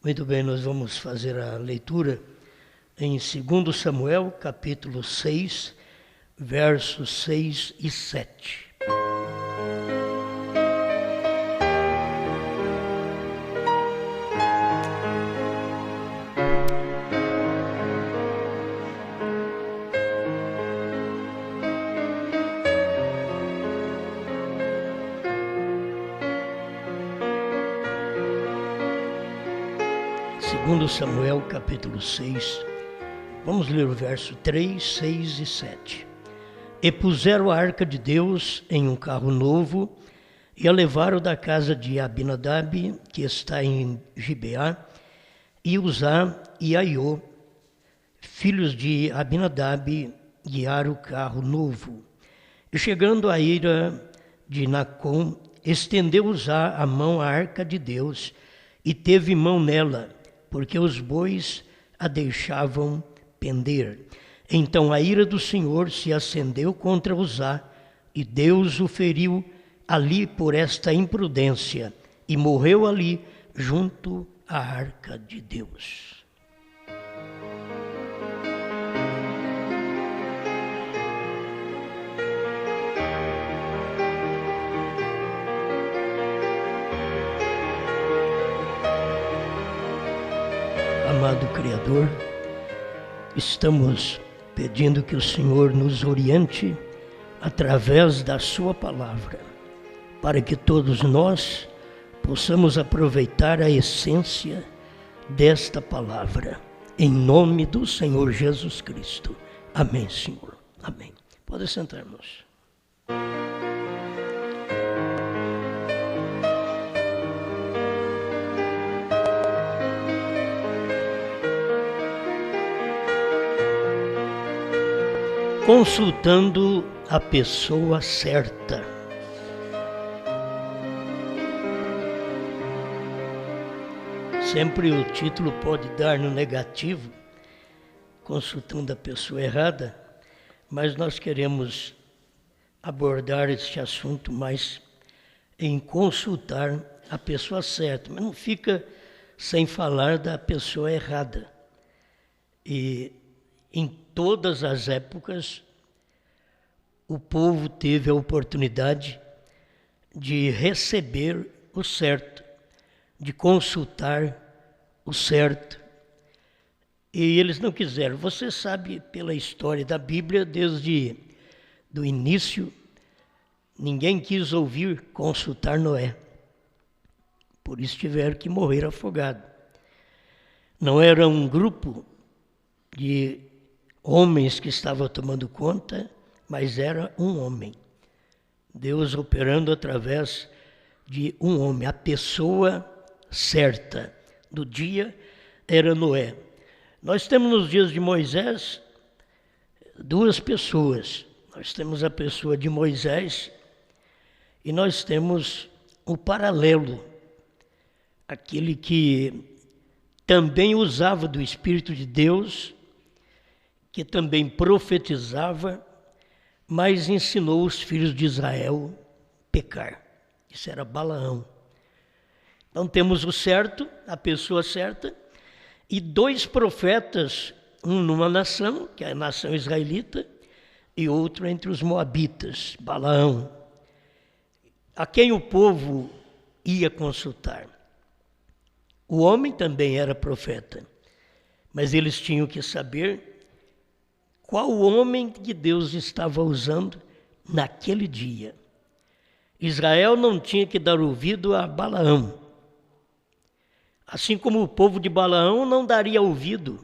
Muito bem, nós vamos fazer a leitura em 2 Samuel, capítulo 6, versos 6 e 7. Segundo Samuel, capítulo 6, vamos ler o verso 3, 6 e 7. E puseram a arca de Deus em um carro novo, e a levaram da casa de Abinadab, que está em Gibeá, e Uzá e Aiô, filhos de Abinadab, guiaram o carro novo. E chegando à ira de Nacon, estendeu Uzá a mão à arca de Deus, e teve mão nela, porque os bois a deixavam pender. Então a ira do Senhor se acendeu contra Uzá, e Deus o feriu ali por esta imprudência, e morreu ali junto à arca de Deus. Amado Criador, estamos pedindo que o Senhor nos oriente através da sua palavra, para que todos nós possamos aproveitar a essência desta palavra, em nome do Senhor Jesus Cristo. Amém, Senhor. Amém. Pode sentar, irmãos. Consultando a pessoa certa. Sempre o título pode dar no negativo, consultando a pessoa errada, mas nós queremos abordar este assunto mais em consultar a pessoa certa, mas não fica sem falar da pessoa errada. E em todas as épocas, o povo teve a oportunidade de receber o certo, de consultar o certo, e eles não quiseram. Você sabe pela história da Bíblia, desde o início, ninguém quis ouvir consultar Noé, por isso tiveram que morrer afogados. Não era um grupo de homens que estavam tomando conta, mas era um homem. Deus operando através de um homem. A pessoa certa do dia era Noé. Nós temos nos dias de Moisés duas pessoas. Nós temos a pessoa de Moisés e nós temos o paralelo, aquele que também usava do Espírito de Deus, que também profetizava, mas ensinou os filhos de Israel a pecar. Isso era Balaão. Então temos o certo, a pessoa certa, e dois profetas, um numa nação, que é a nação israelita, e outro entre os moabitas, Balaão, a quem o povo ia consultar. O homem também era profeta, mas eles tinham que saber qual homem que Deus estava usando naquele dia. Israel não tinha que dar ouvido a Balaão, assim como o povo de Balaão não daria ouvido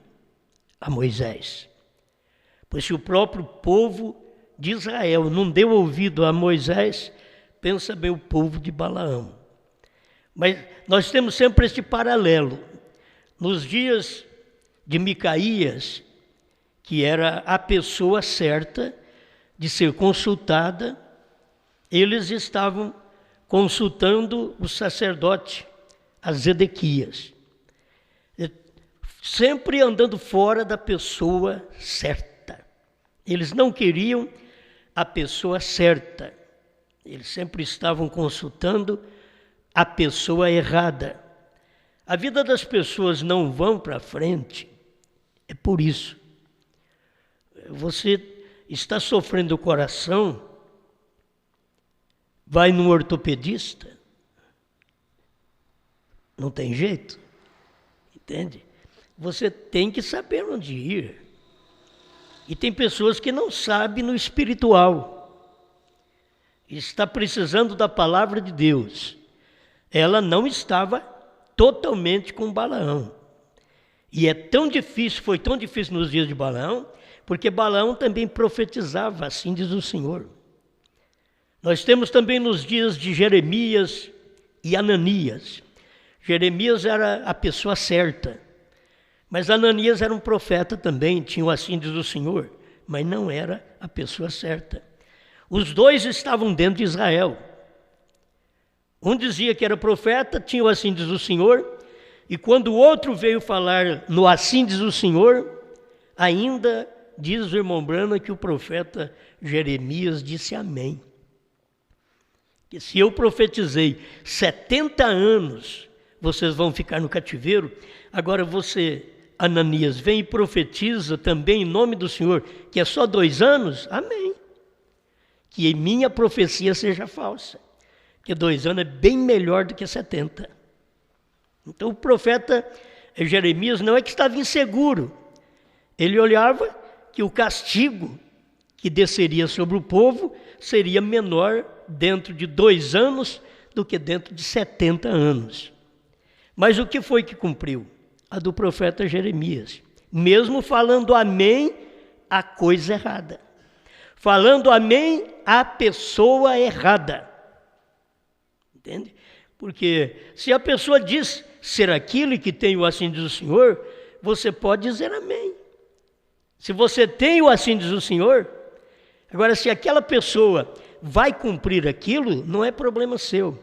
a Moisés. Pois se o próprio povo de Israel não deu ouvido a Moisés, pensa bem o povo de Balaão. Mas nós temos sempre este paralelo. Nos dias de Micaías, que era a pessoa certa de ser consultada, eles estavam consultando o sacerdote, a Zedequias, sempre andando fora da pessoa certa. Eles não queriam a pessoa certa, eles sempre estavam consultando a pessoa errada, A vida das pessoas não vão para frente, é por isso. Você está sofrendo o coração, vai num ortopedista, não tem jeito, entende? Você tem que saber onde ir. E tem pessoas que não sabem no espiritual, está precisando da palavra de Deus. Ela não estava totalmente com Balaão. E é tão difícil, foi tão difícil nos dias de Balaão, porque Balaão também profetizava, assim diz o Senhor. Nós temos também nos dias de Jeremias e Ananias. Jeremias era a pessoa certa, mas Ananias era um profeta também, tinha o assim diz o Senhor, mas não era a pessoa certa. Os dois estavam dentro de Israel. Um dizia que era profeta, tinha o assim diz o Senhor, e quando o outro veio falar no assim diz o Senhor, ainda diz o irmão Branham que o profeta Jeremias disse amém. Que se eu profetizei 70 anos, vocês vão ficar no cativeiro, agora você, Ananias, vem e profetiza também em nome do Senhor, que é só 2 anos, amém. Que minha profecia seja falsa, que 2 anos é bem melhor do que 70. Então o profeta Jeremias não é que estava inseguro, ele olhava que o castigo que desceria sobre o povo seria menor dentro de 2 anos do que dentro de 70 anos. Mas o que foi que cumpriu? A do profeta Jeremias. Mesmo falando amém, a coisa errada. Falando amém, a pessoa errada. Entende? Porque se a pessoa diz ser aquilo que tem o assim diz o Senhor, você pode dizer amém. Se você tem o assim diz o Senhor, agora se aquela pessoa vai cumprir aquilo, não é problema seu.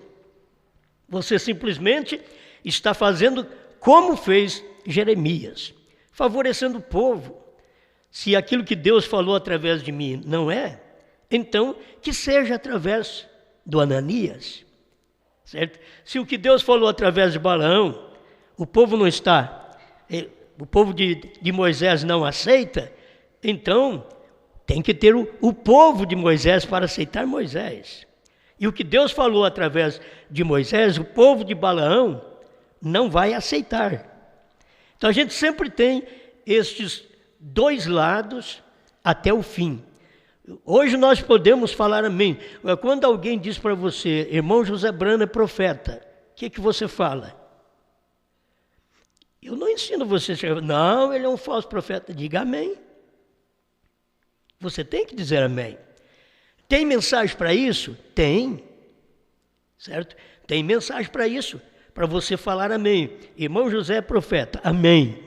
Você simplesmente está fazendo como fez Jeremias, favorecendo o povo. Se aquilo que Deus falou através de mim não é, então que seja através do Ananias, certo? Se o que Deus falou através de Balaão, o povo não está, o povo de Moisés não aceita, então tem que ter o povo de Moisés para aceitar Moisés. E o que Deus falou através de Moisés, o povo de Balaão não vai aceitar. Então a gente sempre tem estes 2 lados até o fim. Hoje nós podemos falar amém. Quando alguém diz para você, irmão José Branham é profeta, o que você fala? Eu não ensino você a chegar, não, ele é um falso profeta. Diga amém. Você tem que dizer amém. Tem mensagem para isso? Tem. Certo? Tem mensagem para isso, para você falar amém. Irmão José é profeta, amém.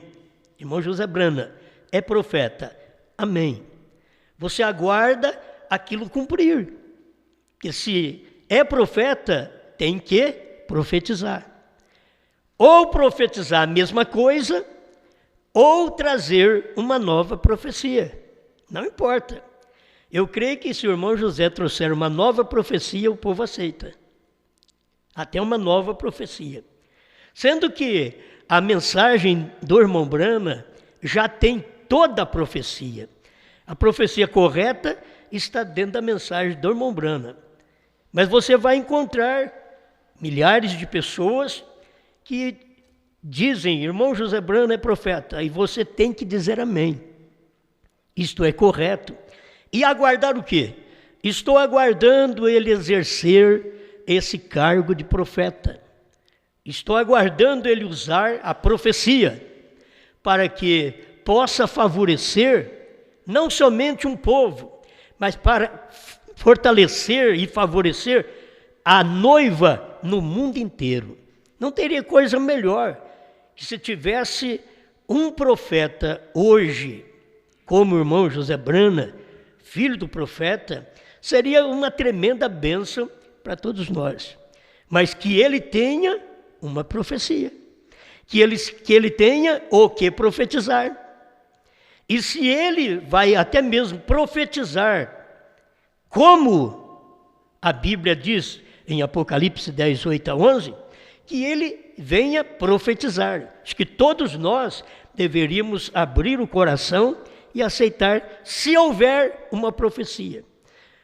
Irmão José Branham é profeta, amém. Você aguarda aquilo cumprir. Que se é profeta, tem que profetizar. Ou profetizar a mesma coisa, ou trazer uma nova profecia. Não importa. Eu creio que se o irmão José trouxer uma nova profecia, o povo aceita. Até uma nova profecia. Sendo que a mensagem do irmão Branham já tem toda a profecia. A profecia correta está dentro da mensagem do irmão Branham. Mas você vai encontrar milhares de pessoas que dizem, irmão José Branham é profeta, e você tem que dizer amém. Isto é correto. E aguardar o quê? Estou aguardando ele exercer esse cargo de profeta. Estou aguardando ele usar a profecia para que possa favorecer não somente um povo, mas para fortalecer e favorecer a noiva no mundo inteiro. Não teria coisa melhor que se tivesse um profeta hoje, como o irmão José Branham, filho do profeta, seria uma tremenda bênção para todos nós. Mas que ele tenha uma profecia, que ele tenha o que profetizar. E se ele vai até mesmo profetizar, como a Bíblia diz em Apocalipse 10, 8 a 11, que ele venha profetizar. Acho que todos nós deveríamos abrir o coração e aceitar, se houver uma profecia.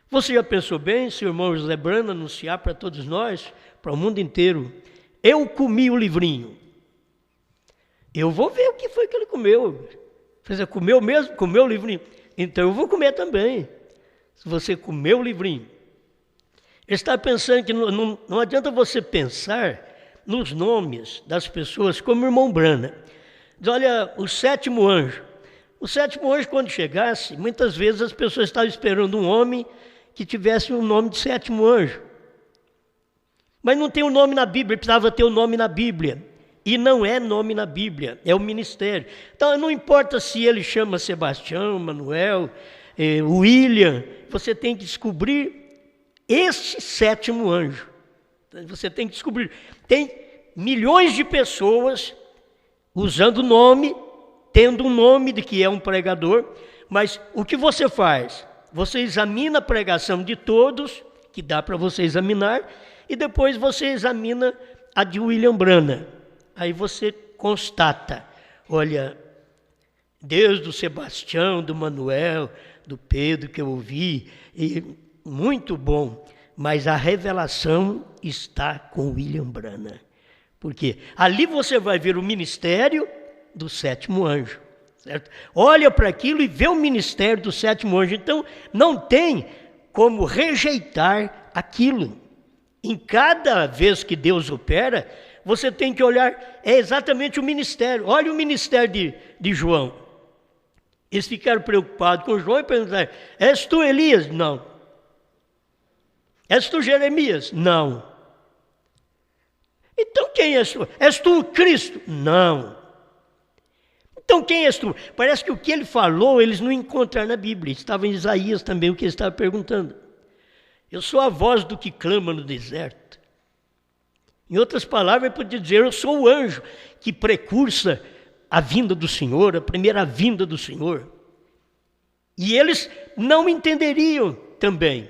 Você já pensou bem se o irmão José Brano anunciar para todos nós, para o mundo inteiro, eu comi o livrinho? Eu vou ver o que foi que ele comeu. Você comeu mesmo? Comeu o livrinho? Então eu vou comer também. Se você comeu o livrinho. Ele está pensando que não adianta você pensar nos nomes das pessoas, como o irmão Brana. Diz, olha, o sétimo anjo. O sétimo anjo, quando chegasse, muitas vezes as pessoas estavam esperando um homem que tivesse o nome de sétimo anjo. Mas não tem o nome na Bíblia, ele precisava ter o nome na Bíblia. E não é nome na Bíblia, é o ministério. Então não importa se ele chama Sebastião, Manuel, William, você tem que descobrir esse sétimo anjo. Você tem que descobrir. Tem milhões de pessoas usando o nome, tendo um nome de que é um pregador, mas o que você faz? Você examina a pregação de todos, que dá para você examinar, e depois você examina a de William Brana. Aí você constata, olha, desde o Sebastião, do Manuel, do Pedro que eu ouvi, e muito bom, mas a revelação está com William Brana. Porque ali você vai ver o ministério do sétimo anjo. Certo? Olha para aquilo e vê o ministério do sétimo anjo. Então, não tem como rejeitar aquilo. Em cada vez que Deus opera, você tem que olhar, é exatamente o ministério. Olha o ministério de João. Eles ficaram preocupados com João e perguntaram, és tu Elias? Não. És tu Jeremias? Não. Então quem és tu? És tu o Cristo? Não. Então quem és tu? Parece que o que ele falou, eles não encontraram na Bíblia. Estava em Isaías também o que ele estava perguntando. Eu sou a voz do que clama no deserto. Em outras palavras, ele podia dizer, eu sou o anjo que precursa a vinda do Senhor, a primeira vinda do Senhor. E eles não entenderiam também.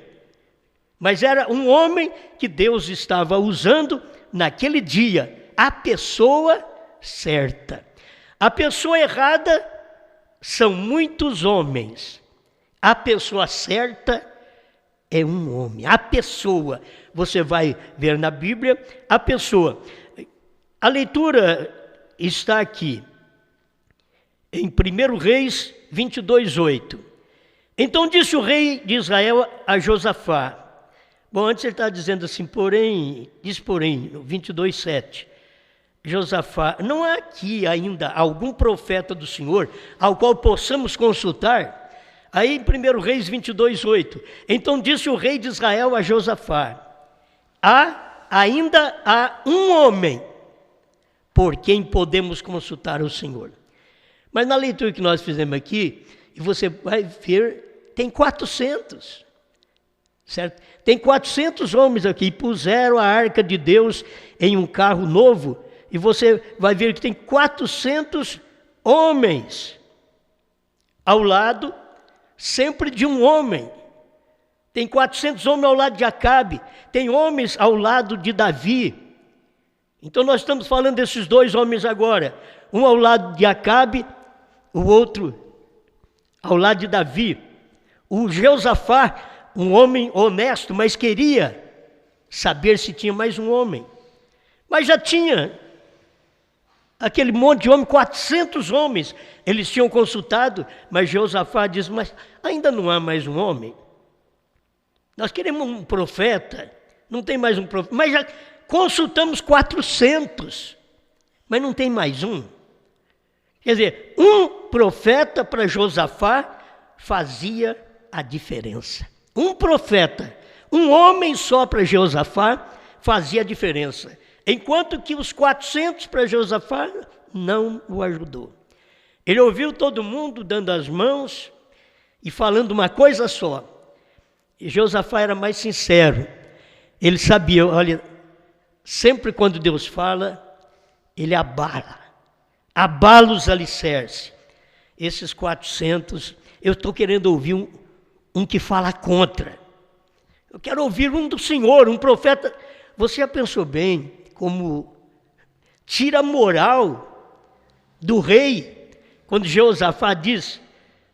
Mas era um homem que Deus estava usando naquele dia, a pessoa certa. A pessoa errada são muitos homens. A pessoa certa é um homem. A pessoa, você vai ver na Bíblia, a pessoa. A leitura está aqui, em 1 Reis 22:8. Então disse o rei de Israel a Josafá. Bom, antes ele está dizendo assim, porém, no 22:7. Josafá, não há aqui ainda algum profeta do Senhor ao qual possamos consultar? Aí em 1 Reis 22:8, então disse o rei de Israel a Josafá, ainda há um homem por quem podemos consultar o Senhor. Mas na leitura que nós fizemos aqui, e você vai ver, tem 400, certo? Tem 400 homens aqui, puseram a arca de Deus em um carro novo, e você vai ver que tem 400 homens ao lado, sempre de um homem. Tem 400 homens ao lado de Acabe, tem homens ao lado de Davi. Então nós estamos falando desses dois homens agora, um ao lado de Acabe, o outro ao lado de Davi. O Josafá, um homem honesto, mas queria saber se tinha mais um homem. Mas já tinha aquele monte de homem, 400 homens, eles tinham consultado, mas Josafá diz, mas ainda não há mais um homem. Nós queremos um profeta, não tem mais um profeta, mas já consultamos 400, mas não tem mais um. Quer dizer, um profeta para Josafá fazia a diferença. Um profeta, um homem só para Josafá fazia a diferença. Enquanto que os 400 para Josafá não o ajudou. Ele ouviu todo mundo dando as mãos e falando uma coisa só. E Josafá era mais sincero. Ele sabia, olha, sempre quando Deus fala, ele abala os alicerces. Esses 400, eu estou querendo ouvir um que fala contra. Eu quero ouvir um do Senhor, um profeta. Você já pensou bem como tira a moral do rei, quando Jeosafá diz,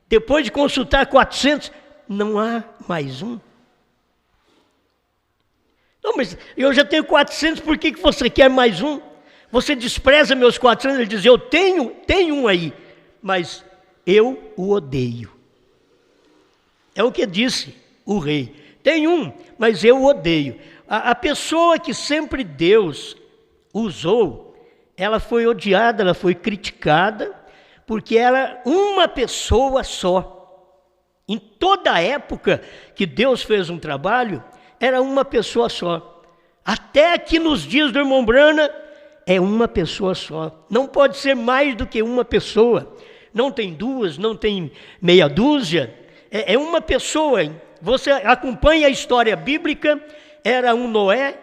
depois de consultar 400, não há mais um. Não, mas eu já tenho 400, por que você quer mais um? Você despreza meus 400, ele diz, eu tenho um aí, mas eu o odeio. É o que disse o rei, tem um, mas eu o odeio. A pessoa que sempre Deus usou, ela foi odiada, ela foi criticada, porque era uma pessoa só. Em toda a época que Deus fez um trabalho, era uma pessoa só. Até aqui nos dias do irmão Brana, é uma pessoa só. Não pode ser mais do que uma pessoa. Não tem duas, não tem meia dúzia. É uma pessoa. Você acompanha a história bíblica, era um Noé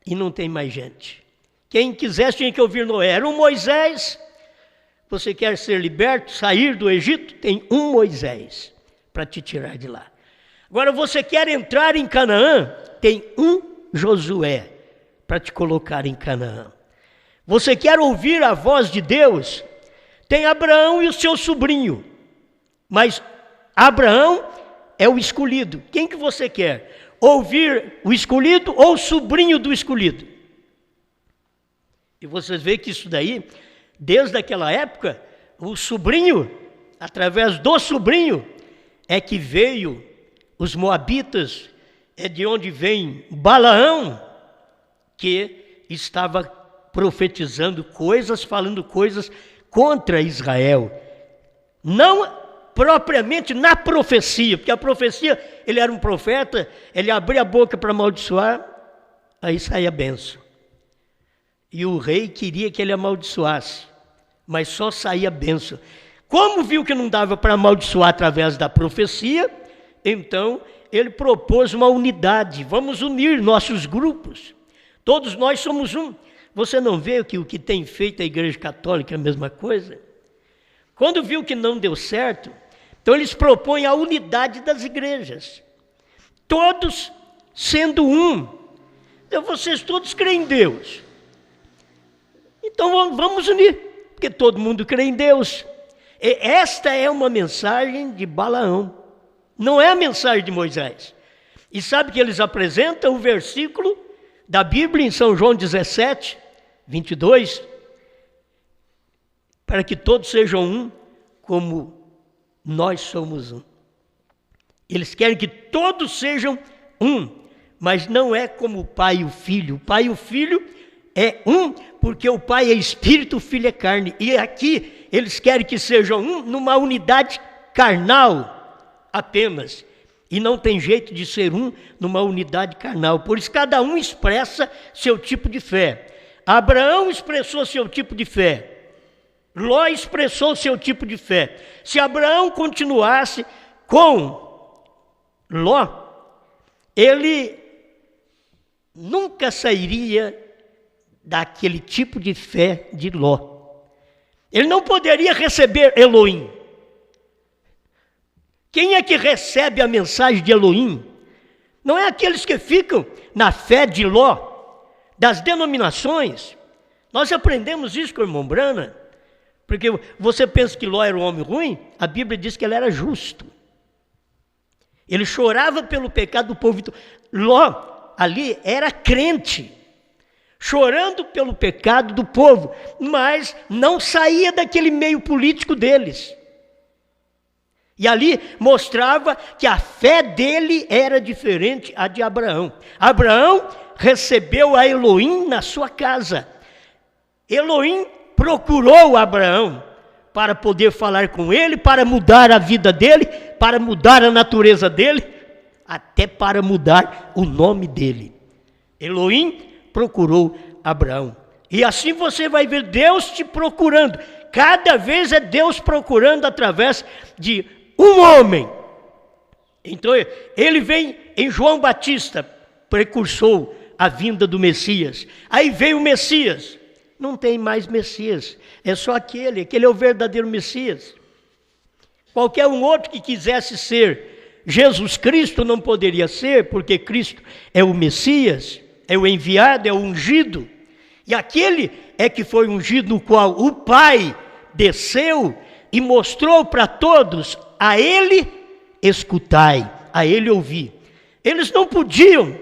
e não tem mais gente. Quem quisesse tinha que ouvir Noé. Era um Moisés. Você quer ser liberto, sair do Egito? Tem um Moisés para te tirar de lá. Agora você quer entrar em Canaã? Tem um Josué para te colocar em Canaã. Você quer ouvir a voz de Deus? Tem Abraão e o seu sobrinho. Mas Abraão é o escolhido. Quem que você quer? Ouvir o escolhido ou o sobrinho do escolhido? E vocês veem que isso daí, desde aquela época, o sobrinho, através do sobrinho, é que veio os moabitas, é de onde vem Balaão, que estava profetizando coisas, falando coisas contra Israel. Não propriamente na profecia, porque a profecia, ele era um profeta, ele abria a boca para amaldiçoar, aí saía a bênção. E o rei queria que ele amaldiçoasse, mas só saía a bênção. Como viu que não dava para amaldiçoar através da profecia, então ele propôs uma unidade. Vamos unir nossos grupos. Todos nós somos um. Você não vê que o que tem feito a Igreja Católica é a mesma coisa? Quando viu que não deu certo, então eles propõem a unidade das igrejas. Todos sendo um. Então vocês todos creem em Deus. Então vamos unir, porque todo mundo crê em Deus. E esta é uma mensagem de Balaão, não é a mensagem de Moisés. E sabe que eles apresentam o versículo da Bíblia em São João 17, 22, para que todos sejam um, como nós somos um. Eles querem que todos sejam um, mas não é como o Pai e o Filho. O Pai e o Filho é um, porque o Pai é Espírito, o Filho é carne. E aqui eles querem que sejam um numa unidade carnal apenas. E não tem jeito de ser um numa unidade carnal. Por isso cada um expressa seu tipo de fé. Abraão expressou seu tipo de fé. Ló expressou seu tipo de fé. Se Abraão continuasse com Ló, ele nunca sairia daquele tipo de fé de Ló. Ele não poderia receber Elohim. Quem é que recebe a mensagem de Elohim? Não é aqueles que ficam na fé de Ló, das denominações. Nós aprendemos isso com o irmão Brana, porque você pensa que Ló era um homem ruim, a Bíblia diz que ele era justo. Ele chorava pelo pecado do povo. Ló ali era crente, chorando pelo pecado do povo, mas não saía daquele meio político deles. E ali mostrava que a fé dele era diferente à de Abraão. Abraão recebeu a Elohim na sua casa. Elohim procurou Abraão para poder falar com ele, para mudar a vida dele, para mudar a natureza dele, até para mudar o nome dele. Elohim procurou Abraão. E assim você vai ver Deus te procurando. Cada vez é Deus procurando através de um homem. Então ele vem em João Batista, precursor a vinda do Messias. Aí veio o Messias. Não tem mais Messias. É só aquele é o verdadeiro Messias. Qualquer um outro que quisesse ser Jesus Cristo não poderia ser, porque Cristo é o Messias, é o enviado, é o ungido. E aquele é que foi ungido, no qual o Pai desceu e mostrou para todos: a ele escutai, a ele ouvir. Eles não podiam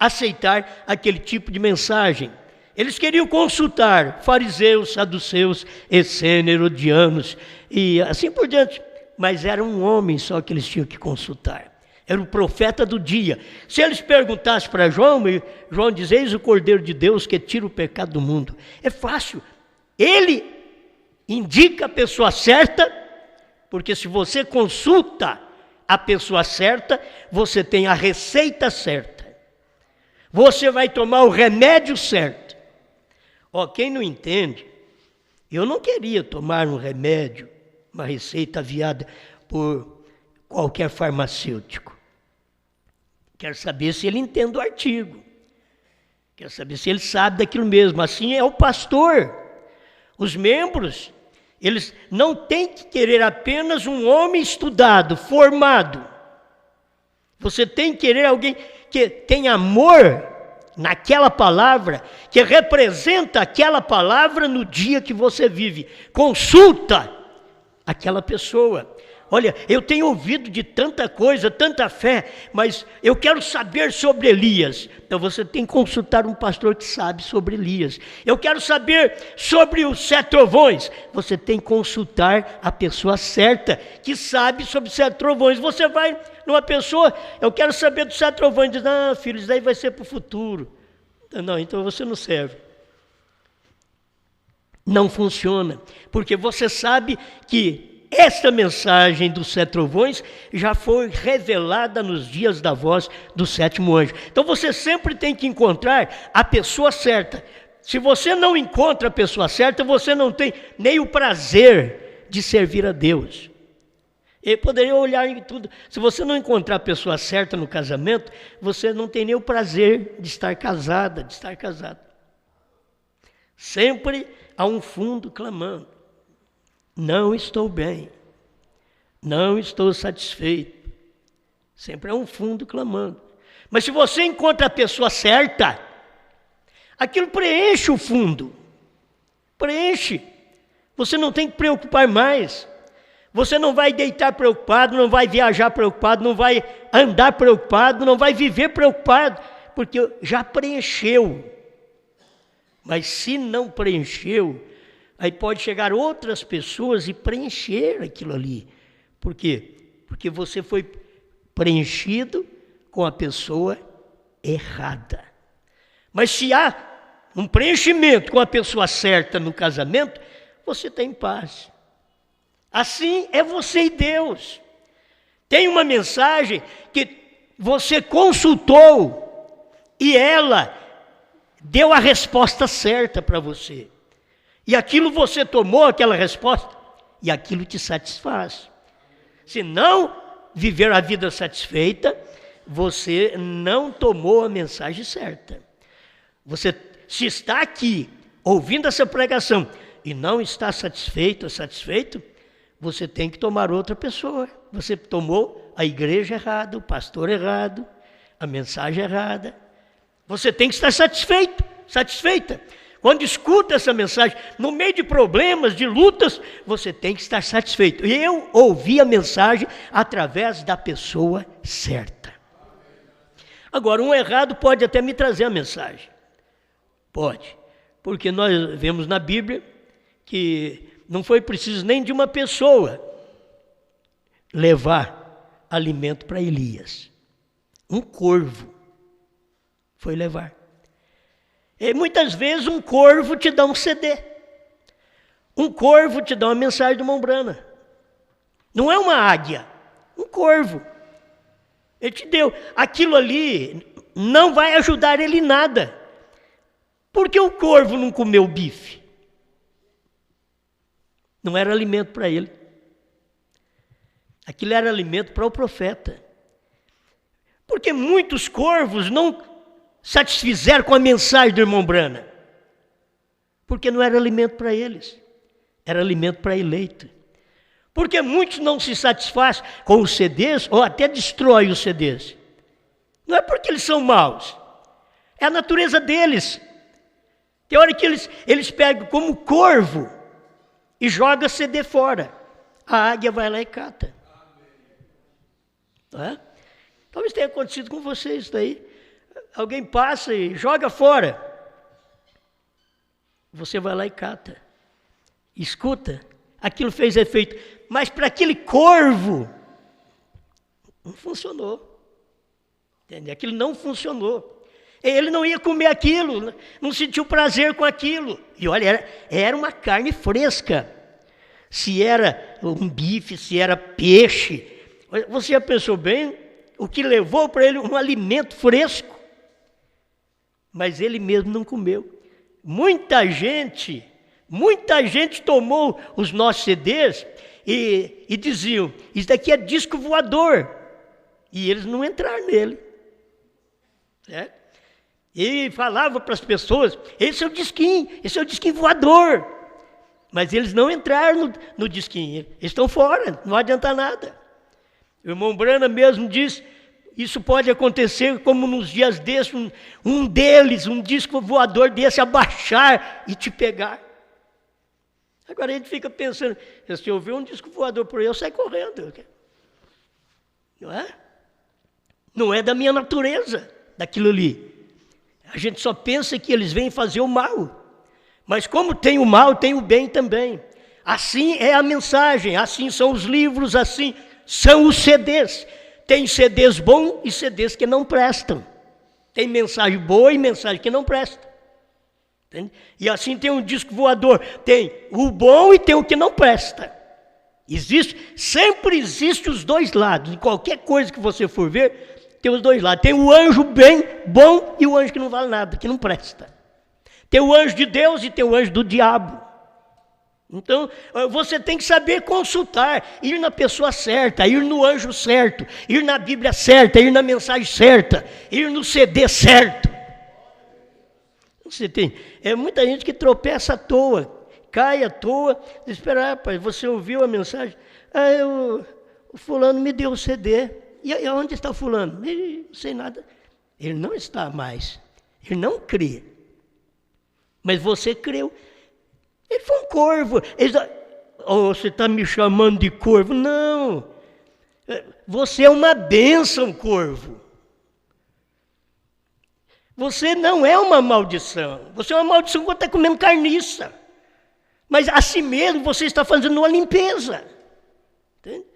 aceitar aquele tipo de mensagem. Eles queriam consultar fariseus, saduceus, essênios, herodianos e assim por diante. Mas era um homem só que eles tinham que consultar. Era o profeta do dia. Se eles perguntassem para João, João diz: eis o Cordeiro de Deus que tira o pecado do mundo. É fácil. Ele indica a pessoa certa, porque se você consulta a pessoa certa, você tem a receita certa. Você vai tomar o remédio certo. Quem não entende, eu não queria tomar um remédio, uma receita aviada por qualquer farmacêutico. Quero saber se ele entende o artigo. Quero saber se ele sabe daquilo mesmo. Assim é o pastor. Os membros, eles não têm que querer apenas um homem estudado, formado. Você tem que querer alguém que tem amor naquela palavra, que representa aquela palavra no dia que você vive. Consulta aquela pessoa. Olha, eu tenho ouvido de tanta coisa, tanta fé, mas eu quero saber sobre Elias. Então você tem que consultar um pastor que sabe sobre Elias. Eu quero saber sobre os 7 trovões. Você tem que consultar a pessoa certa, que sabe sobre os 7 trovões. Você vai numa pessoa: eu quero saber dos 7 trovões. Diz: não, filho, isso daí vai ser para o futuro. Não, então você não serve. Não funciona, porque você sabe que esta mensagem dos 7 trovões já foi revelada nos dias da voz do 7º anjo. Então você sempre tem que encontrar a pessoa certa. Se você não encontra a pessoa certa, você não tem nem o prazer de servir a Deus. Eu poderia olhar em tudo. Se você não encontrar a pessoa certa no casamento, você não tem nem o prazer de estar casada, de estar casado. Sempre há um fundo clamando: não estou bem, não estou satisfeito. Sempre é um fundo clamando. Mas se você encontra a pessoa certa, aquilo preenche o fundo. Preenche. Você não tem que preocupar mais. Você não vai deitar preocupado, não vai viajar preocupado, não vai andar preocupado, não vai viver preocupado, porque já preencheu. Mas se não preencheu, aí pode chegar outras pessoas e preencher aquilo ali. Por quê? Porque você foi preenchido com a pessoa errada. Mas se há um preenchimento com a pessoa certa no casamento, você está em paz. Assim é você e Deus. Tem uma mensagem que você consultou e ela deu a resposta certa para você. E aquilo você tomou, aquela resposta, e aquilo te satisfaz. Se não viver a vida satisfeita, você não tomou a mensagem certa. Você, se está aqui, ouvindo essa pregação, e não está satisfeito, você tem que tomar outra pessoa. Você tomou a igreja errada, o pastor errado, a mensagem errada. Você tem que estar satisfeito, satisfeita. Quando escuta essa mensagem, no meio de problemas, de lutas, você tem que estar satisfeito. E eu ouvi a mensagem através da pessoa certa. Agora, um errado pode até me trazer a mensagem. Pode. Porque nós vemos na Bíblia que não foi preciso nem de uma pessoa levar alimento para Elias. Um corvo foi levar. E muitas vezes um corvo te dá um CD. Um corvo te dá uma mensagem de Mombrana. Não é uma águia, um corvo. Ele te deu. Aquilo ali não vai ajudar ele em nada. Porque o corvo não comeu bife. Não era alimento para ele. Aquilo era alimento para o profeta. Porque muitos corvos não satisfizeram com a mensagem do irmão Brana. Porque não era alimento para eles. Era alimento para eleito. Porque muitos não se satisfazem com os CDs ou até destroem os CDs. Não é porque eles são maus. É a natureza deles. Tem hora que eles pegam como corvo e jogam CD fora. A águia vai lá e cata. Tá? Talvez tenha acontecido com vocês isso daí. Alguém passa e joga fora. Você vai lá e cata. Escuta. Aquilo fez efeito. Mas para aquele corvo, não funcionou. Entende? Aquilo não funcionou. Ele não ia comer aquilo, não sentiu prazer com aquilo. E olha, era uma carne fresca. Se era um bife, se era peixe. Você já pensou bem o que levou para ele um alimento fresco? Mas ele mesmo não comeu. Muita gente tomou os nossos CDs e diziam, isso daqui é disco voador. E eles não entraram nele. Certo? E falava para as pessoas, esse é o disquinho voador. Mas eles não entraram no disquinho, eles estão fora, não adianta nada. O irmão Brana mesmo diz, isso pode acontecer como nos dias desses, um deles, um disco voador desse, abaixar e te pegar. Agora a gente fica pensando, se eu ver um disco voador por aí, eu saio correndo. Não é? Não é da minha natureza, daquilo ali. A gente só pensa que eles vêm fazer o mal. Mas como tem o mal, tem o bem também. Assim é a mensagem, assim são os livros, assim são os CDs. Tem CDs bons e CDs que não prestam. Tem mensagem boa e mensagem que não presta. Entende? E assim tem um disco voador. Tem o bom e tem o que não presta. Sempre existe os dois lados. Em qualquer coisa que você for ver, tem os dois lados. Tem o anjo bom e o anjo que não vale nada, que não presta. Tem o anjo de Deus e tem o anjo do diabo. Então, você tem que saber consultar, ir na pessoa certa, ir no anjo certo, ir na Bíblia certa, ir na mensagem certa, ir no CD certo. Você tem muita gente que tropeça à toa, cai à toa, espera, rapaz, você ouviu a mensagem? O fulano me deu o CD. E onde está o fulano? Não sei nada. Ele não está mais. Ele não crê. Mas você creu. Ele foi um corvo. Você está me chamando de corvo? Não. Você é uma bênção, corvo. Você não é uma maldição. Você é uma maldição quando está comendo carniça. Mas a si mesmo você está fazendo uma limpeza. Entende?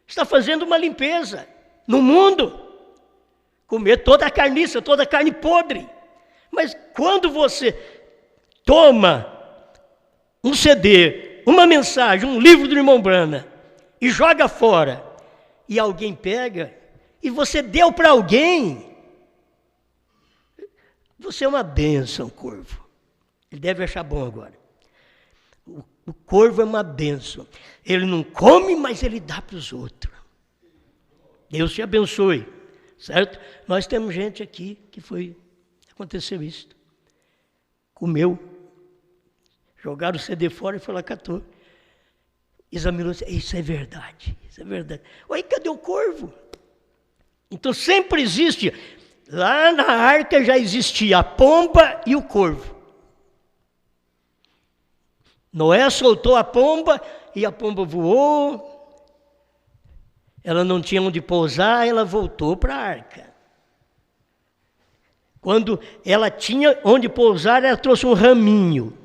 Está fazendo uma limpeza no mundo. Comer toda a carniça, toda a carne podre. Mas quando você toma um CD, uma mensagem, um livro do irmão Brana e joga fora, e alguém pega, e você deu para alguém, você é uma bênção, corvo. Ele deve achar bom agora. O corvo é uma bênção. Ele não come, mas ele dá para os outros. Deus te abençoe, certo? Nós temos gente aqui que aconteceu isso. Comeu, jogaram o CD fora e foi lá, catou. Examinou, isso é verdade, isso é verdade. Oi, cadê o corvo? Então sempre existe, lá na arca já existia a pomba e o corvo. Noé soltou a pomba e a pomba voou. Ela não tinha onde pousar, ela voltou para a arca. Quando ela tinha onde pousar, ela trouxe um raminho.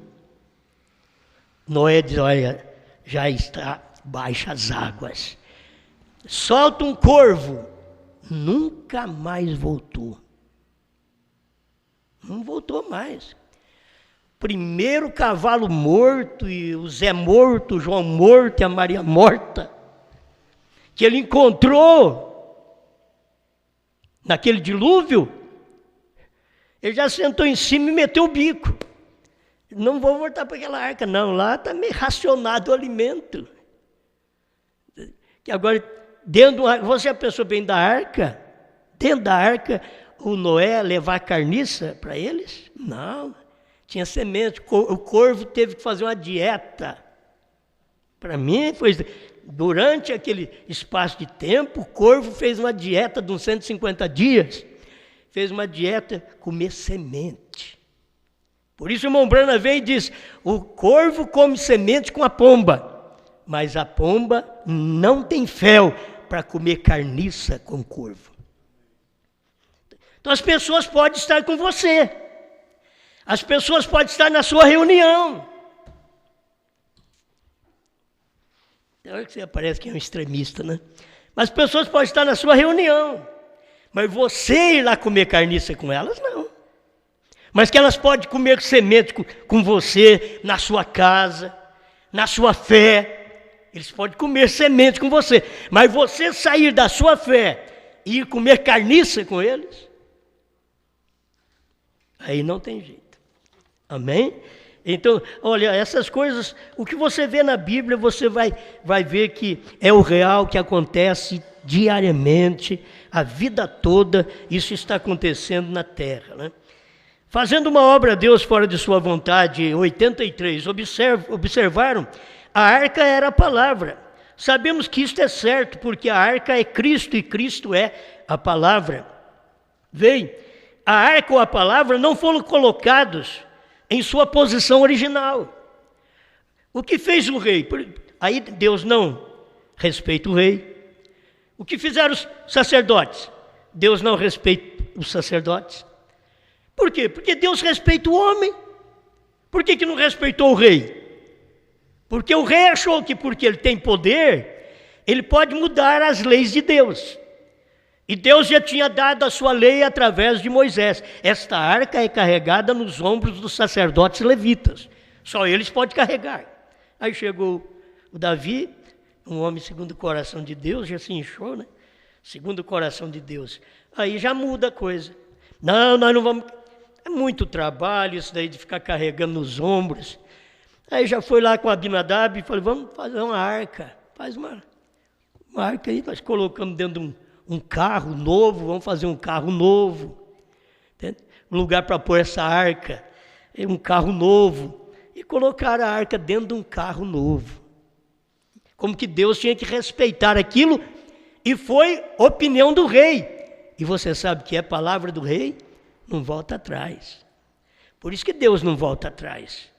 Noé diz, olha, já está baixa as águas. Solta um corvo. Nunca mais voltou. Não voltou mais. Primeiro o cavalo morto, e o Zé morto, o João morto e a Maria morta, que ele encontrou naquele dilúvio, ele já sentou em cima e meteu o bico. Não vou voltar para aquela arca, não. Lá está meio racionado o alimento. Que agora, dentro do arca, você já pensou bem da arca? Dentro da arca, o Noé levar carniça para eles? Não. Tinha semente. O corvo teve que fazer uma dieta. Para mim, foi durante aquele espaço de tempo, o corvo fez uma dieta de uns 150 dias. Fez uma dieta, comer semente. Por isso o irmão Branham vem e diz, o corvo come semente com a pomba, mas a pomba não tem fel para comer carniça com o corvo. Então as pessoas podem estar com você, as pessoas podem estar na sua reunião. Então você parece que é um extremista, né? Mas as pessoas podem estar na sua reunião, mas você ir lá comer carniça com elas, não. Mas que elas podem comer semente com você, na sua casa, na sua fé. Eles podem comer semente com você, mas você sair da sua fé e ir comer carniça com eles, aí não tem jeito. Amém? Então, olha, essas coisas, o que você vê na Bíblia, você vai ver que é o real que acontece diariamente, a vida toda, isso está acontecendo na terra, né? Fazendo uma obra a Deus fora de sua vontade, 83, observaram, a arca era a palavra. Sabemos que isto é certo, porque a arca é Cristo e Cristo é a palavra. Veja, a arca ou a palavra não foram colocados em sua posição original. O que fez o rei? Aí Deus não respeita o rei. O que fizeram os sacerdotes? Deus não respeita os sacerdotes. Por quê? Porque Deus respeita o homem. Por que não respeitou o rei? Porque o rei achou que porque ele tem poder, ele pode mudar as leis de Deus. E Deus já tinha dado a sua lei através de Moisés. Esta arca é carregada nos ombros dos sacerdotes levitas. Só eles podem carregar. Aí chegou o Davi, um homem segundo o coração de Deus, já se inchou, né? Segundo o coração de Deus. Aí já muda a coisa. Não, nós não vamos... É muito trabalho isso daí de ficar carregando nos ombros. Aí já foi lá com Abinadab e falou, vamos fazer uma arca. Faz uma arca aí, nós colocamos dentro de um carro novo, vamos fazer um carro novo. Entende? Um lugar para pôr essa arca, um carro novo. E colocaram a arca dentro de um carro novo. Como que Deus tinha que respeitar aquilo, e foi opinião do rei. E você sabe que é palavra do rei, não volta atrás. Por isso que Deus não volta atrás.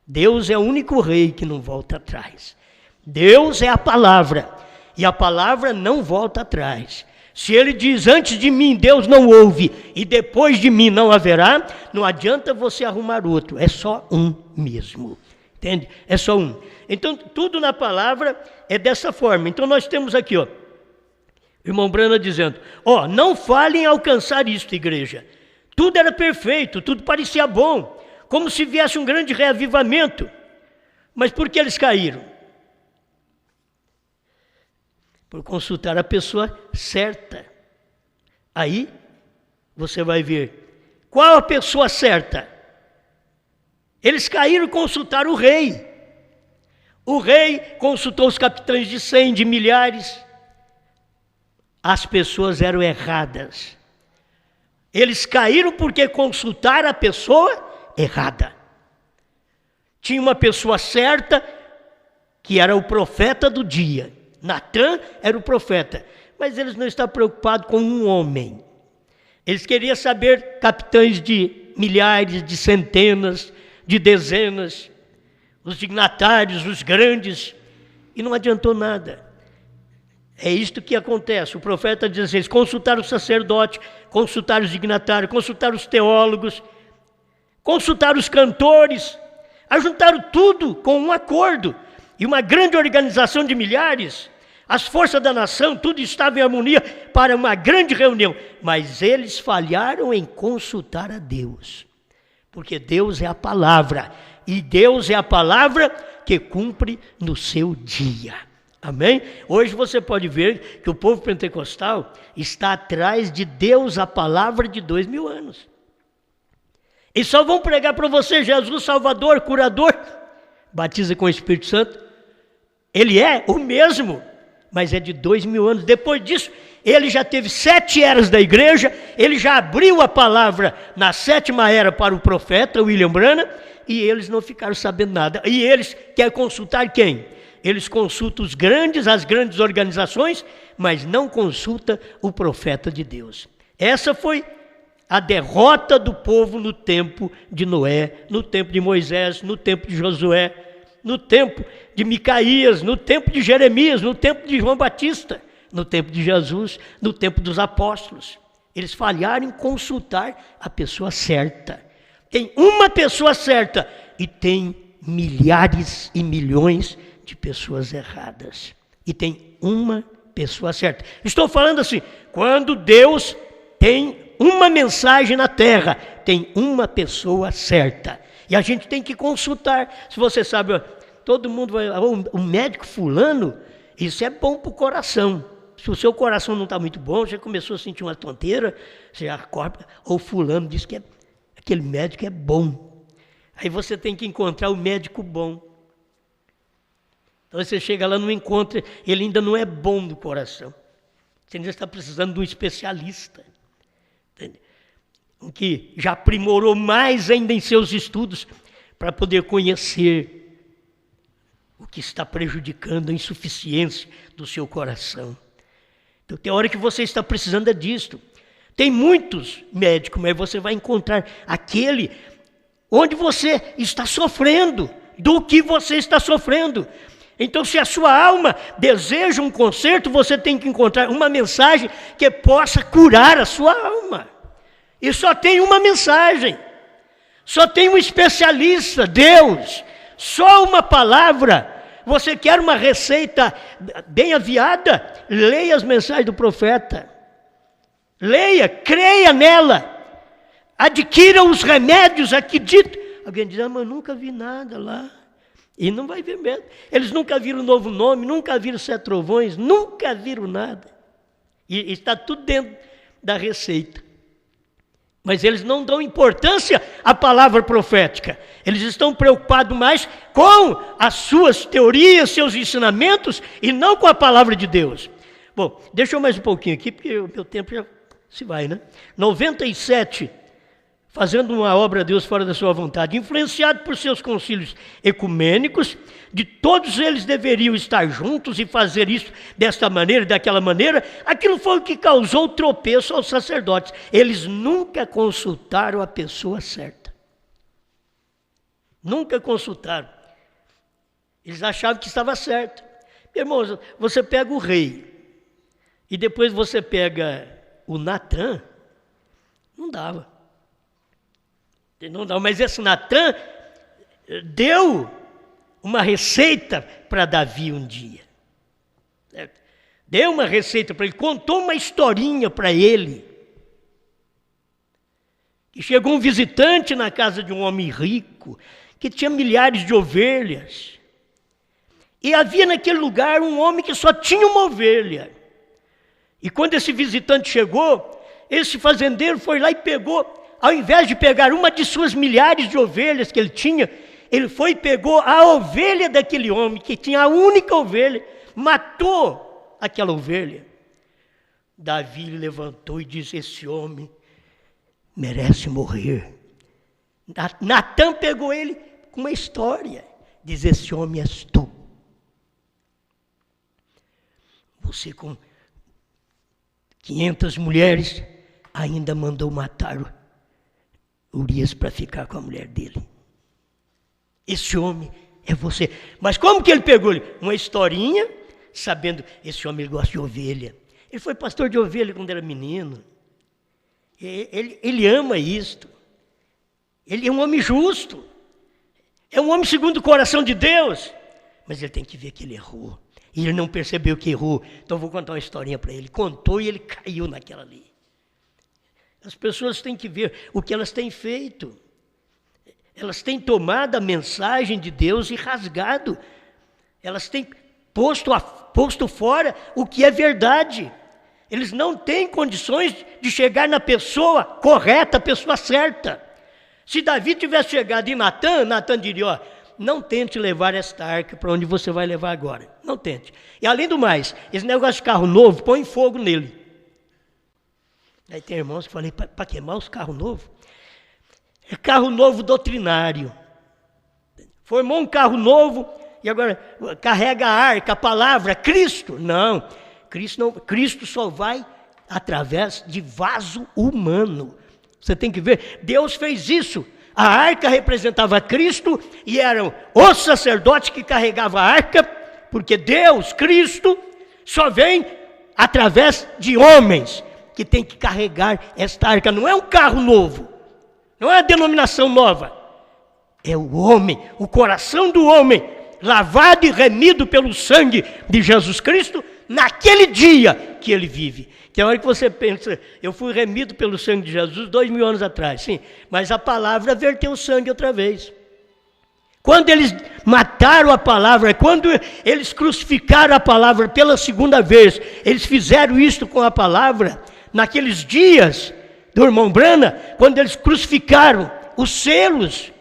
Deus é o único rei que não volta atrás. Deus é a palavra, e a palavra não volta atrás. Se ele diz, antes de mim Deus não houve, e depois de mim não haverá, não adianta você arrumar outro, é só um mesmo. Entende? É só um. Então, tudo na palavra é dessa forma. Então, nós temos aqui, ó, o irmão Branham dizendo, ó, não falem em alcançar isto, igreja. Tudo era perfeito, tudo parecia bom, como se viesse um grande reavivamento. Mas por que eles caíram? Por consultar a pessoa certa. Aí, você vai ver, qual a pessoa certa? Eles caíram e consultaram o rei. O rei consultou os capitães de 100, de milhares. As pessoas eram erradas. Eles caíram porque consultaram a pessoa errada. Tinha uma pessoa certa, que era o profeta do dia. Natã era o profeta. Mas eles não estavam preocupados com um homem. Eles queriam saber capitães de milhares, de centenas, de dezenas, os dignatários, os grandes, e não adiantou nada. É isto que acontece. O profeta diz assim, eles consultaram o sacerdote, consultaram os dignatários, consultaram os teólogos, consultaram os cantores, ajuntaram tudo com um acordo, e uma grande organização de milhares, as forças da nação, tudo estava em harmonia para uma grande reunião, mas eles falharam em consultar a Deus, porque Deus é a palavra, e Deus é a palavra que cumpre no seu dia. Amém? Hoje você pode ver que o povo pentecostal está atrás de Deus, a palavra de 2000 anos. E só vão pregar para você Jesus, Salvador, curador, batiza com o Espírito Santo. Ele é o mesmo, mas é de 2000 anos. Depois disso, ele já teve 7 eras da igreja, ele já abriu a palavra na 7ª era para o profeta William Branham, e eles não ficaram sabendo nada. E eles querem consultar quem? Eles consultam as grandes organizações, mas não consultam o profeta de Deus. Essa foi a derrota do povo no tempo de Noé, no tempo de Moisés, no tempo de Josué, no tempo de Micaías, no tempo de Jeremias, no tempo de João Batista, no tempo de Jesus, no tempo dos apóstolos. Eles falharam em consultar a pessoa certa. Tem uma pessoa certa e tem milhares e milhões de pessoas erradas. E tem uma pessoa certa. Estou falando assim, quando Deus tem uma mensagem na terra, tem uma pessoa certa. E a gente tem que consultar. Se você sabe, todo mundo vai, o médico fulano, isso é bom para o coração. Se o seu coração não está muito bom, você começou a sentir uma tonteira, você acorda, ou fulano diz que aquele médico é bom. Aí você tem que encontrar o médico bom. Então você chega lá, não encontra, ele ainda não é bom do coração. Você ainda está precisando de um especialista. Entende? Um que já aprimorou mais ainda em seus estudos para poder conhecer o que está prejudicando a insuficiência do seu coração. Então tem hora que você está precisando disto. Tem muitos médicos, mas você vai encontrar aquele onde você está sofrendo, do que você está sofrendo. Então, se a sua alma deseja um conserto, você tem que encontrar uma mensagem que possa curar a sua alma. E só tem uma mensagem, só tem um especialista, Deus, só uma palavra. Você quer uma receita bem aviada? Leia as mensagens do profeta. Leia, creia nela. Adquira os remédios aqui dito. Alguém diz, mas eu nunca vi nada lá. E não vai ver mesmo. Eles nunca viram um novo nome, nunca viram 7 trovões, nunca viram nada. E está tudo dentro da receita. Mas eles não dão importância à palavra profética. Eles estão preocupados mais com as suas teorias, seus ensinamentos, e não com a palavra de Deus. Bom, deixa eu mais um pouquinho aqui, porque o meu tempo já se vai, né? 97, fazendo uma obra a Deus fora da sua vontade, influenciado por seus concílios ecumênicos, de todos eles deveriam estar juntos e fazer isso desta maneira e daquela maneira. Aquilo foi o que causou tropeço aos sacerdotes. Eles nunca consultaram a pessoa certa. Nunca consultaram. Eles achavam que estava certo. Meu irmão, você pega o rei e depois você pega o Natã, não dava. Não dava, mas esse Natã deu uma receita para Davi um dia. Deu uma receita para ele, contou uma historinha para ele. E chegou um visitante na casa de um homem rico, que tinha milhares de ovelhas. E havia naquele lugar um homem que só tinha uma ovelha. E quando esse visitante chegou, esse fazendeiro foi lá e pegou, ao invés de pegar uma de suas milhares de ovelhas que ele tinha, ele foi e pegou a ovelha daquele homem, que tinha a única ovelha, matou aquela ovelha. Davi levantou e disse, esse homem merece morrer. Natã pegou ele com uma história, diz, esse homem és tu. Você com 500 mulheres ainda mandou matar Urias para ficar com a mulher dele. Esse homem é você. Mas como que ele pegou ele? Uma historinha, sabendo, esse homem gosta de ovelha. Ele foi pastor de ovelha quando era menino. Ele ama isto. Ele é um homem justo. É um homem segundo o coração de Deus. Mas ele tem que ver que ele errou. E ele não percebeu que errou. Então vou contar uma historinha para ele. Contou e ele caiu naquela ali. As pessoas têm que ver o que elas têm feito. Elas têm tomado a mensagem de Deus e rasgado. Elas têm posto fora o que é verdade. Eles não têm condições de chegar na pessoa correta, a pessoa certa. Se Davi tivesse chegado em Natã diria, ó, não tente levar esta arca para onde você vai levar agora. Não tente. E além do mais, esse negócio de carro novo, põe fogo nele. Aí tem irmãos que falam, para queimar os carros novos? É carro novo doutrinário. Formou um carro novo e agora carrega a arca, a palavra, Cristo. Não, Cristo só vai através de vaso humano. Você tem que ver, Deus fez isso. A arca representava Cristo e eram os sacerdotes que carregavam a arca, porque Deus, Cristo, só vem através de homens que tem que carregar esta arca. Não é um carro novo, não é uma denominação nova, é o homem, o coração do homem, lavado e remido pelo sangue de Jesus Cristo, naquele dia que ele vive. Que a hora que você pensa, eu fui remido pelo sangue de Jesus 2000 anos atrás, sim, mas a palavra verteu sangue outra vez. Quando eles mataram a palavra, quando eles crucificaram a palavra pela segunda vez, eles fizeram isso com a palavra, naqueles dias do irmão Brana, quando eles crucificaram os selos,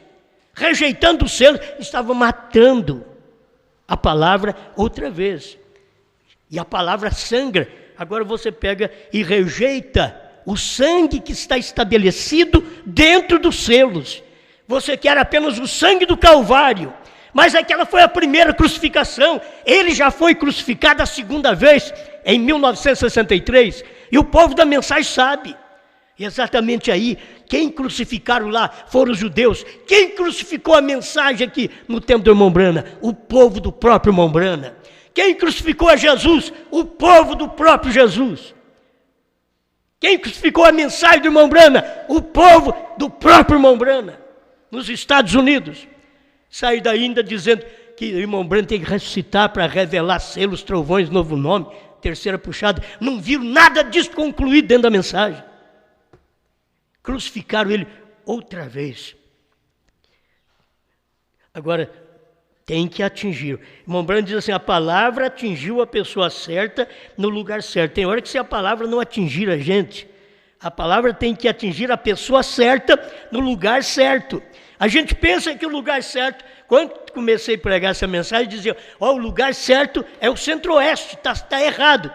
rejeitando os selos, estavam matando a palavra outra vez. E a palavra sangra. Agora você pega e rejeita o sangue que está estabelecido dentro dos selos. Você quer apenas o sangue do Calvário, mas aquela foi a primeira crucificação. Ele já foi crucificado a segunda vez, em 1963, e o povo da mensagem sabe. Exatamente aí, quem crucificaram lá foram os judeus. Quem crucificou a mensagem aqui no tempo do irmão Brana? O povo do próprio irmão Brana. Quem crucificou a Jesus? O povo do próprio Jesus. Quem crucificou a mensagem do irmão Brana? O povo do próprio irmão Brana, nos Estados Unidos. Sair daí ainda dizendo que o irmão Brana tem que ressuscitar para revelar selos, trovões, novo nome, terceira puxada. Não viram nada disso concluído dentro da mensagem. Crucificaram ele outra vez. Agora, tem que atingir. O irmão Brana diz assim, a palavra atingiu a pessoa certa no lugar certo. Tem hora que se a palavra não atingir a gente, a palavra tem que atingir a pessoa certa no lugar certo. A gente pensa que o lugar certo, quando comecei a pregar essa mensagem, dizia, o lugar certo é o centro-oeste, está errado.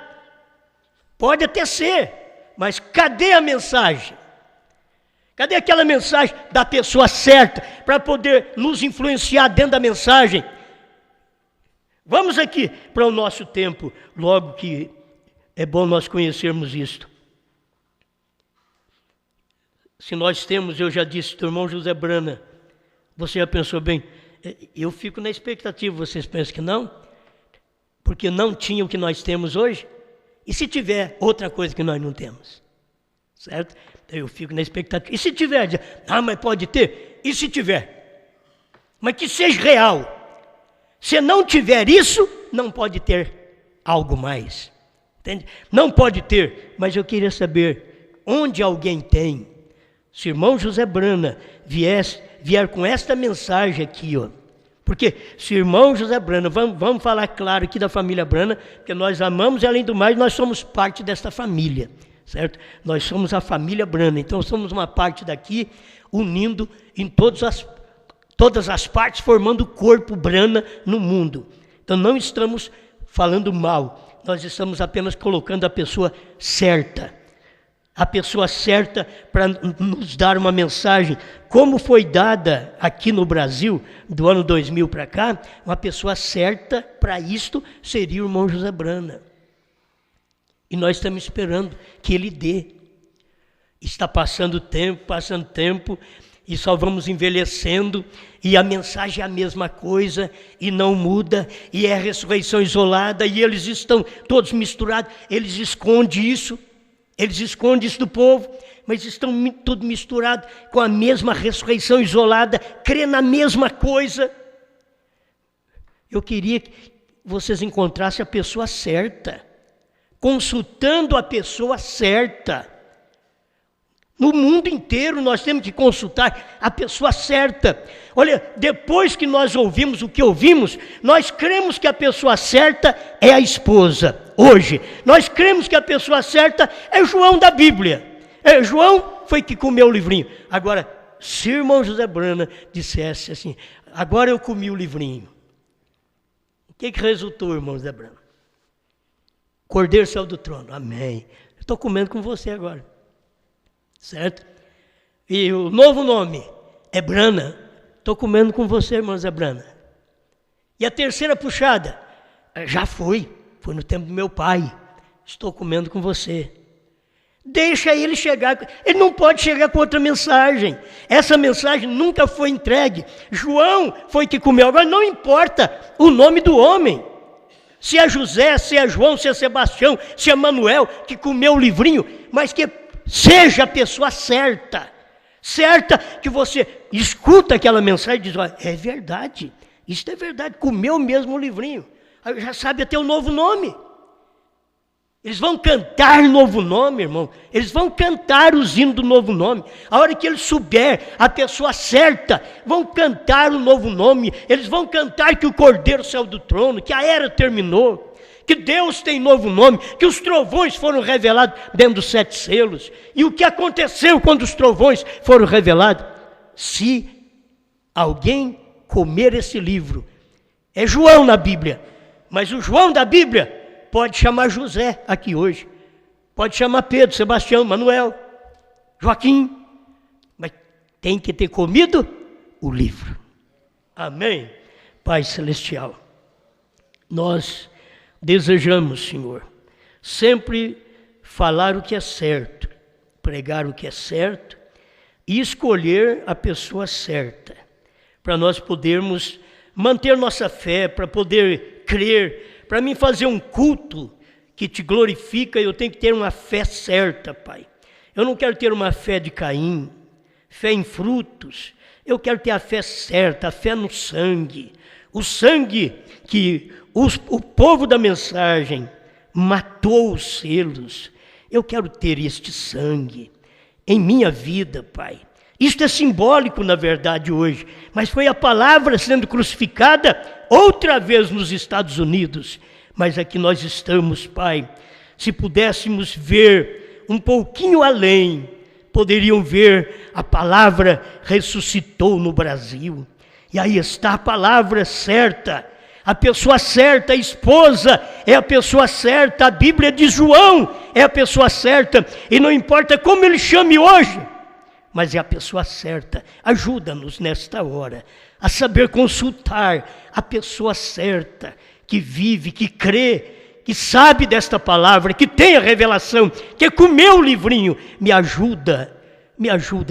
Pode até ser, mas cadê a mensagem? Cadê aquela mensagem da pessoa certa para poder nos influenciar dentro da mensagem? Vamos aqui para o nosso tempo, logo que é bom nós conhecermos isto. Se nós temos, eu já disse, do irmão José Brana, você já pensou bem? Eu fico na expectativa, vocês pensam que não? Porque não tinha o que nós temos hoje? E se tiver outra coisa que nós não temos? Certo? Então eu fico na expectativa. E se tiver? Mas pode ter. E se tiver? Mas que seja real. Se não tiver isso, não pode ter algo mais. Entende? Não pode ter. Mas eu queria saber, onde alguém tem, se o irmão José Brana vier com esta mensagem aqui, ó. Porque se o irmão José Brana, vamos falar claro aqui da família Brana, porque nós amamos e além do mais, nós somos parte desta família. Certo? Nós somos a família Brana, então somos uma parte daqui, unindo em todas as partes, formando o corpo Brana no mundo. Então não estamos falando mal, nós estamos apenas colocando a pessoa certa. A pessoa certa para nos dar uma mensagem, como foi dada aqui no Brasil, do ano 2000 para cá, uma pessoa certa para isto seria o irmão José Brana. E nós estamos esperando que ele dê. Está passando tempo, e só vamos envelhecendo, e a mensagem é a mesma coisa, e não muda, e é ressurreição isolada, e eles estão todos misturados, eles escondem isso do povo, mas estão tudo misturado com a mesma ressurreição isolada, crê na mesma coisa. Eu queria que vocês encontrassem a pessoa certa, consultando a pessoa certa. No mundo inteiro nós temos que consultar a pessoa certa. Olha, depois que nós ouvimos o que ouvimos, nós cremos que a pessoa certa é a esposa. Hoje, nós cremos que a pessoa certa é João da Bíblia. João foi que comeu o livrinho. Agora, se o irmão José Brana dissesse assim, agora eu comi o livrinho, o que resultou, irmão José Brana? Cordeiro saiu do trono, amém. Estou comendo com você agora, certo? E o novo nome é Brana, estou comendo com você, irmão Zé Brana. E a terceira puxada, já foi no tempo do meu pai, estou comendo com você. Deixa ele chegar. Ele não pode chegar com outra mensagem. Essa mensagem nunca foi entregue. João foi que comeu. Agora não importa o nome do homem. Se é José, se é João, se é Sebastião, se é Manuel, que comeu o livrinho, mas que seja a pessoa certa. Certa que você escuta aquela mensagem e diz, olha, é verdade. Isso é verdade. Comeu mesmo o livrinho. Aí já sabe até o novo nome. Eles vão cantar novo nome, irmão. Eles vão cantar os hinos do novo nome. A hora que ele souber a pessoa certa, vão cantar o novo nome. Eles vão cantar que o Cordeiro saiu do trono, que a era terminou, que Deus tem novo nome, que os trovões foram revelados dentro dos 7 selos. E o que aconteceu quando os trovões foram revelados? Se alguém comer esse livro, é João na Bíblia, mas o João da Bíblia pode chamar José aqui hoje, pode chamar Pedro, Sebastião, Manuel, Joaquim, mas tem que ter comido o livro. Amém? Pai Celestial, nós desejamos, Senhor, sempre falar o que é certo, pregar o que é certo e escolher a pessoa certa, para nós podermos manter nossa fé, para poder crer. Para mim fazer um culto que te glorifica, eu tenho que ter uma fé certa, Pai. Eu não quero ter uma fé de Caim, fé em frutos. Eu quero ter a fé certa, a fé no sangue. O sangue que o povo da mensagem matou os selos. Eu quero ter este sangue em minha vida, Pai. Isto é simbólico, na verdade, hoje. Mas foi a palavra sendo crucificada outra vez nos Estados Unidos. Mas aqui nós estamos, Pai. Se pudéssemos ver um pouquinho além, poderiam ver a palavra ressuscitou no Brasil. E aí está a palavra certa. A pessoa certa, a esposa é a pessoa certa. A Bíblia de João é a pessoa certa. E não importa como ele chame hoje, mas é a pessoa certa. Ajuda-nos nesta hora a saber consultar a pessoa certa, que vive, que crê, que sabe desta palavra, que tem a revelação, que comeu o livrinho. Me ajuda,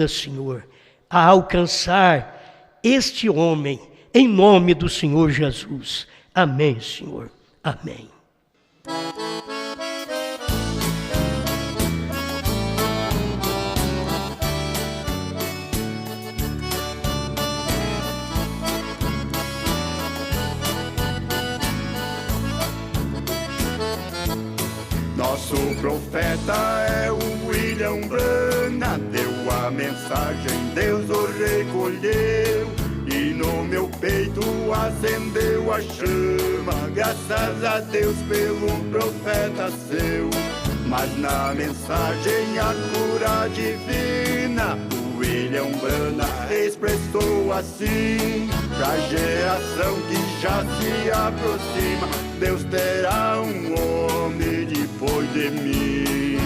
Senhor, a alcançar este homem, em nome do Senhor Jesus. Amém, Senhor. Amém. Nosso profeta é o William Branham, deu a mensagem, Deus o recolheu, e no meu peito acendeu a chama, graças a Deus pelo profeta seu. Mas na mensagem a cura divina, o William Branham expressou assim: pra geração que já se aproxima, Deus terá um homem depois de mim.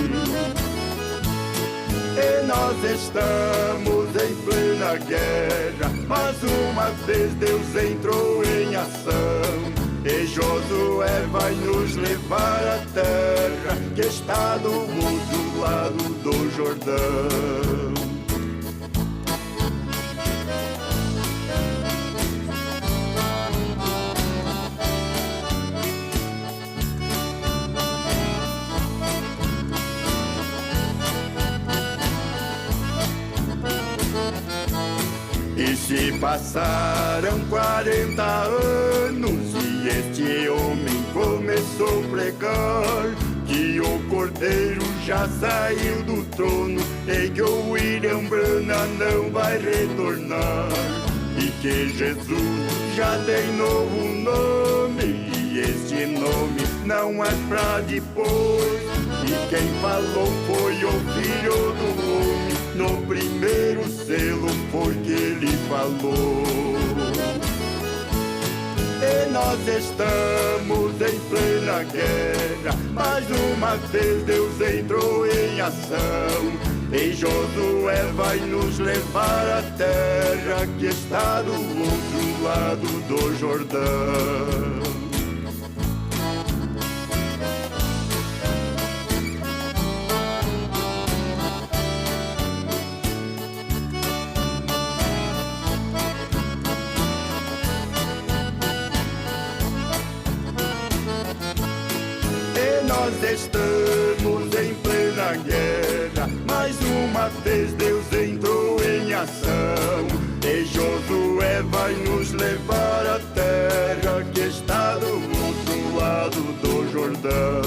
E nós estamos em plena guerra, mas uma vez Deus entrou em ação, e Josué vai nos levar à terra que está do outro lado do Jordão. E se passaram 40 anos e este homem começou a pregar que o Cordeiro já saiu do trono e que o William Branham não vai retornar, e que Jesus já tem novo nome, e este nome não é pra depois. E quem falou foi o Filho do Homem, no primeiro selo foi que ele falou. E nós estamos em plena guerra, mais uma vez Deus entrou em ação, e Josué vai nos levar à terra que está do outro lado do Jordão. nós estamos em plena guerra. Mais uma vez Deus entrou em ação, e Josué vai nos levar à terra que está do outro lado do Jordão.